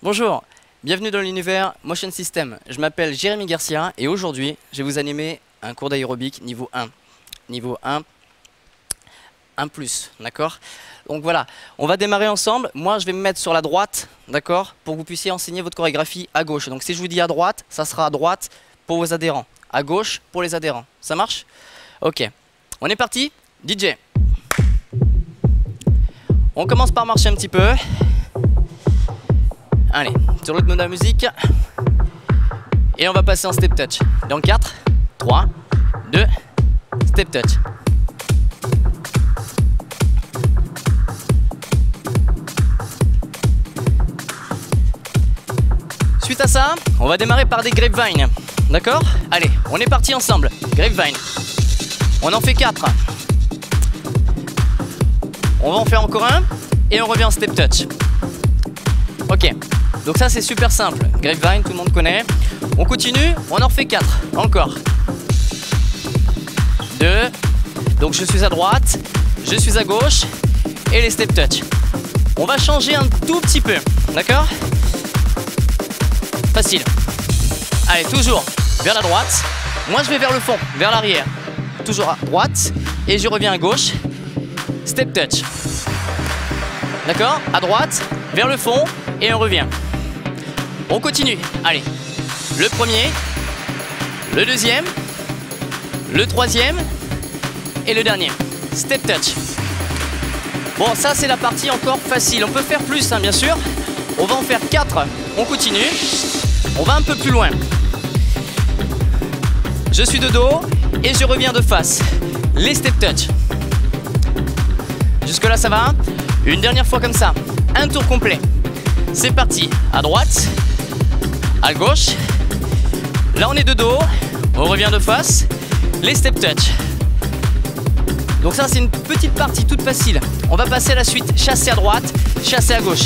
Bonjour, bienvenue dans l'univers Motion System. Je m'appelle Jérémy Garcia et aujourd'hui, je vais vous animer un cours d'aérobic niveau 1. Niveau 1, 1+, d'accord? Donc voilà, on va démarrer ensemble. Moi, je vais me mettre sur la droite, d'accord? Pour que vous puissiez enseigner votre chorégraphie à gauche. Donc si je vous dis à droite, ça sera à droite pour vos adhérents. À gauche pour les adhérents. Ça marche? Ok, on est parti? DJ. On commence par marcher un petit peu. Allez, sur le rythme de la musique. Et on va passer en step touch. Dans 4, 3, 2, step touch. Suite à ça, on va démarrer par des grapevines. D'accord? Allez, on est parti ensemble. Grapevine. On en fait 4. On va en faire encore un. Et on revient en step touch. Ok. Donc ça c'est super simple. Grapevine, tout le monde connaît. On continue, on en refait 4. Encore. 2. Donc je suis à droite, je suis à gauche. Et les step touch. On va changer un tout petit peu. D'accord? Facile. Allez, toujours vers la droite. Moi je vais vers le fond, vers l'arrière. Toujours à droite. Et je reviens à gauche. Step touch. D'accord? À droite, vers le fond. Et on revient. On continue. Allez. Le premier. Le deuxième. Le troisième. Et le dernier. Step touch. Bon, ça c'est la partie encore facile. On peut faire plus, hein, bien sûr. On va en faire 4. On continue. On va un peu plus loin. Je suis de dos et je reviens de face. Les step touch. Jusque là ça va. Une dernière fois comme ça. Un tour complet. C'est parti. À droite. À gauche. Là on est de dos. On revient de face. Les step touch. Donc ça c'est une petite partie toute facile. On va passer à la suite. Chasser à droite. Chasser à gauche.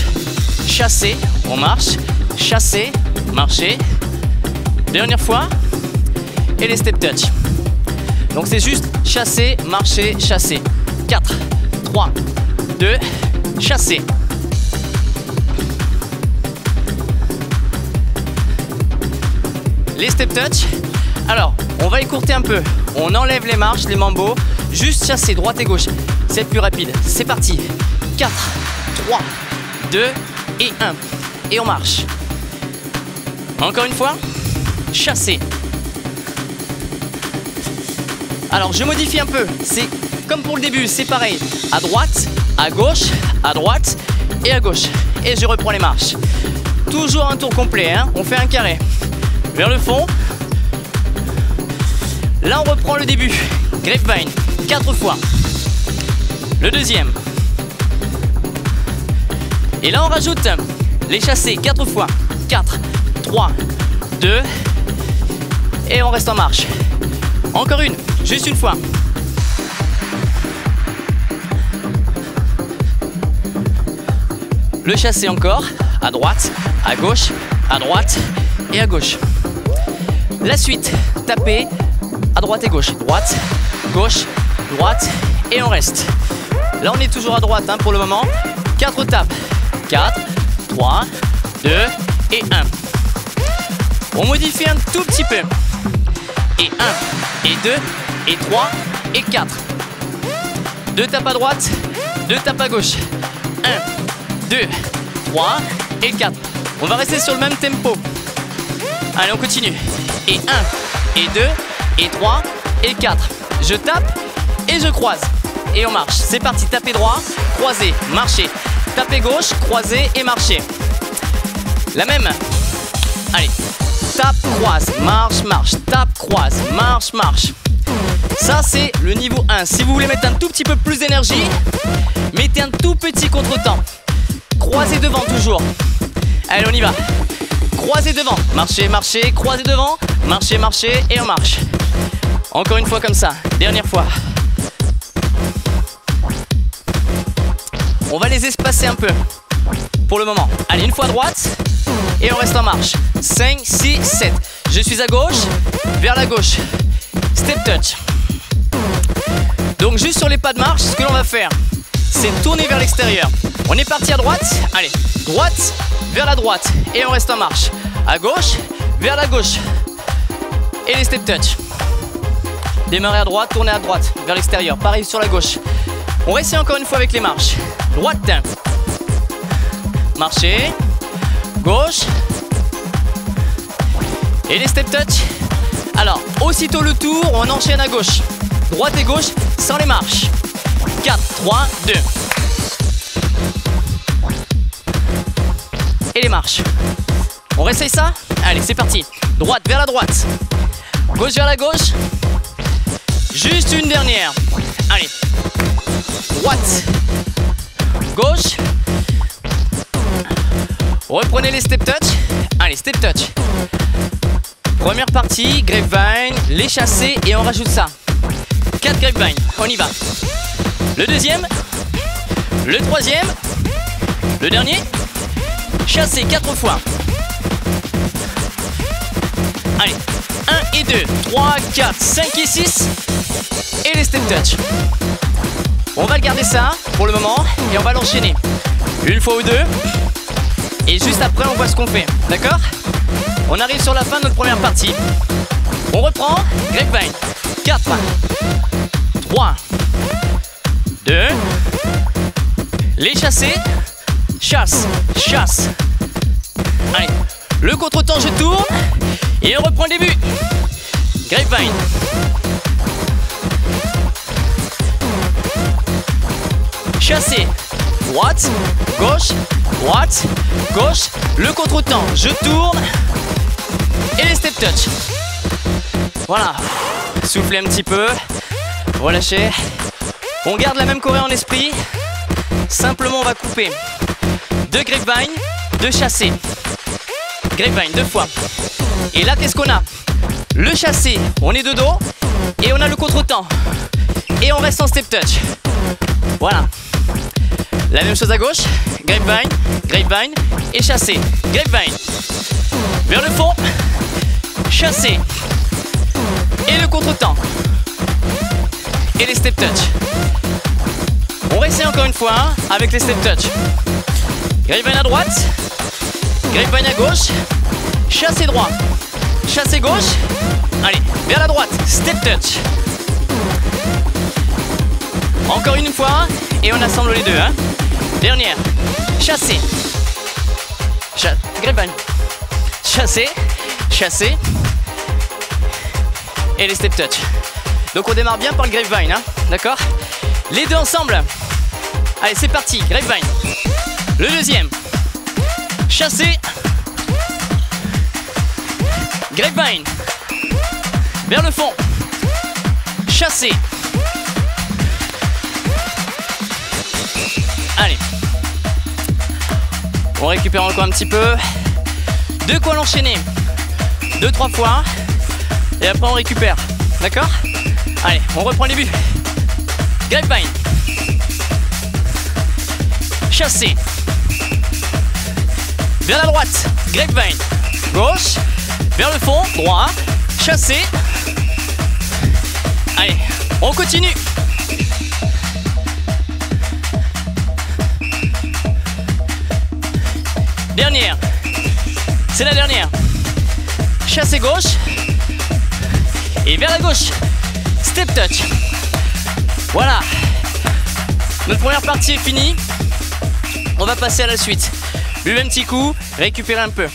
Chasser. On marche. Chasser. Marcher. Dernière fois. Et les step touch. Donc c'est juste chasser, marcher, chasser. 4, 3, 2, chasser. Les step touch. Alors, on va écourter un peu. On enlève les marches, les mambo. Juste chasser droite et gauche. C'est plus rapide. C'est parti. 4, 3, 2 et 1. Et on marche. Encore une fois. Chasser. Alors je modifie un peu, c'est comme pour le début, c'est pareil. À droite, à gauche et à gauche. Et je reprends les marches. Toujours un tour complet, hein. On fait un carré. Vers le fond. Là on reprend le début. Grapevine, 4 fois. Le deuxième. Et là on rajoute les chassés 4 fois. 4, 3, 2. Et on reste en marche. Encore une. Juste une fois. Le chassé encore. À droite, à gauche, à droite et à gauche. La suite. Taper à droite et gauche. Droite, gauche, droite et on reste. Là on est toujours à droite, hein, pour le moment. 4 tapes. 4, 3, 2 et 1. On modifie un tout petit peu. Et 1, et 2, et 3, et 4. 2 tapes à droite, 2 tapes à gauche. 1, 2, 3, et 4. On va rester sur le même tempo. Allez, on continue. Et 1, et 2, et 3, et 4. Je tape, et je croise. Et on marche. C'est parti, tapez droit, croisez, marchez. Tapez gauche, croisez et marchez. La même. Allez. Tape, croise, marche, marche, tape, croise, marche, marche. Ça, c'est le niveau 1. Si vous voulez mettre un tout petit peu plus d'énergie, mettez un tout petit contretemps. Croisez devant toujours. Allez, on y va. Croisez devant, marchez, marchez, croisez devant, marchez, marchez et on marche. Encore une fois comme ça. Dernière fois. On va les espacer un peu pour le moment. Allez, une fois à droite. Et on reste en marche. 5, 6, 7. Je suis à gauche, vers la gauche. Step touch. Donc juste sur les pas de marche, ce que l'on va faire, c'est tourner vers l'extérieur. On est parti à droite, allez, droite, vers la droite, et on reste en marche. À gauche, vers la gauche, et les step touch. Démarrer à droite, tourner à droite, vers l'extérieur, pareil sur la gauche. On réessaye encore une fois avec les marches. Droite, marcher, gauche, et les step touch. Alors, aussitôt le tour, on enchaîne à gauche. Droite et gauche, sans les marches. 4, 3, 2. Et les marches. On réessaye ça? Allez, c'est parti. Droite vers la droite. Gauche vers la gauche. Juste une dernière. Allez. Droite. Gauche. Reprenez les step touch. Allez, step touch. Première partie, grapevine, les chassés et on rajoute ça. 4 grapevine, on y va. Le deuxième, le troisième, le dernier, chassé 4 fois. Allez, 1 et 2, 3, 4, 5 et 6 et les step touch. On va le garder ça pour le moment et on va l'enchaîner. Une fois ou deux et juste après on voit ce qu'on fait, d'accord? On arrive sur la fin de notre première partie. On reprend, grapevine. 4, 3, 2, les chassés, chasse, chasse. Allez, le contre-temps, je tourne et on reprend le début. Grapevine. Chassé, droite, gauche, droite, gauche, le contre-temps, je tourne. Et les step touch. Voilà. Soufflez un petit peu. Relâchez. On garde la même choré en esprit. Simplement, on va couper 2 grapevine, 2 chassés. Grapevine 2 fois. Et là, qu'est-ce qu'on a? Le chassé, on est de dos. Et on a le contre-temps. Et on reste en step touch. Voilà. La même chose à gauche. Grapevine, grapevine et chassé. Grapevine. Vers le fond. Chassé. Et le contre-temps. Et les step touch. On réessaye encore une fois hein, avec les step touch. Grapevine à droite. Grapevine à gauche. Chassé droit. Chassé gauche. Allez, vers la droite. Step touch. Encore une fois. Et on assemble les deux. Hein. Dernière. Chassé. Grapevine. Chassé. Chassé. Et les step touch. Donc on démarre bien par le grapevine, hein, d'accord? Les deux ensemble. Allez, c'est parti, grapevine. Le deuxième. Chassé. Grapevine. Vers le fond. Chassé. Allez. On récupère encore un petit peu. De quoi l'enchaîner. 2-3 fois. Et après on récupère. D'accord? Allez, on reprend le début. Grapevine. Chassé. Vers la droite. Grapevine. Gauche. Vers le fond. Droit. Chassé. Allez, on continue. Dernière. C'est la dernière. Chassé gauche. Et vers la gauche. Step touch. Voilà. Notre première partie est finie. On va passer à la suite. Buvez un petit coup, récupérez un peu.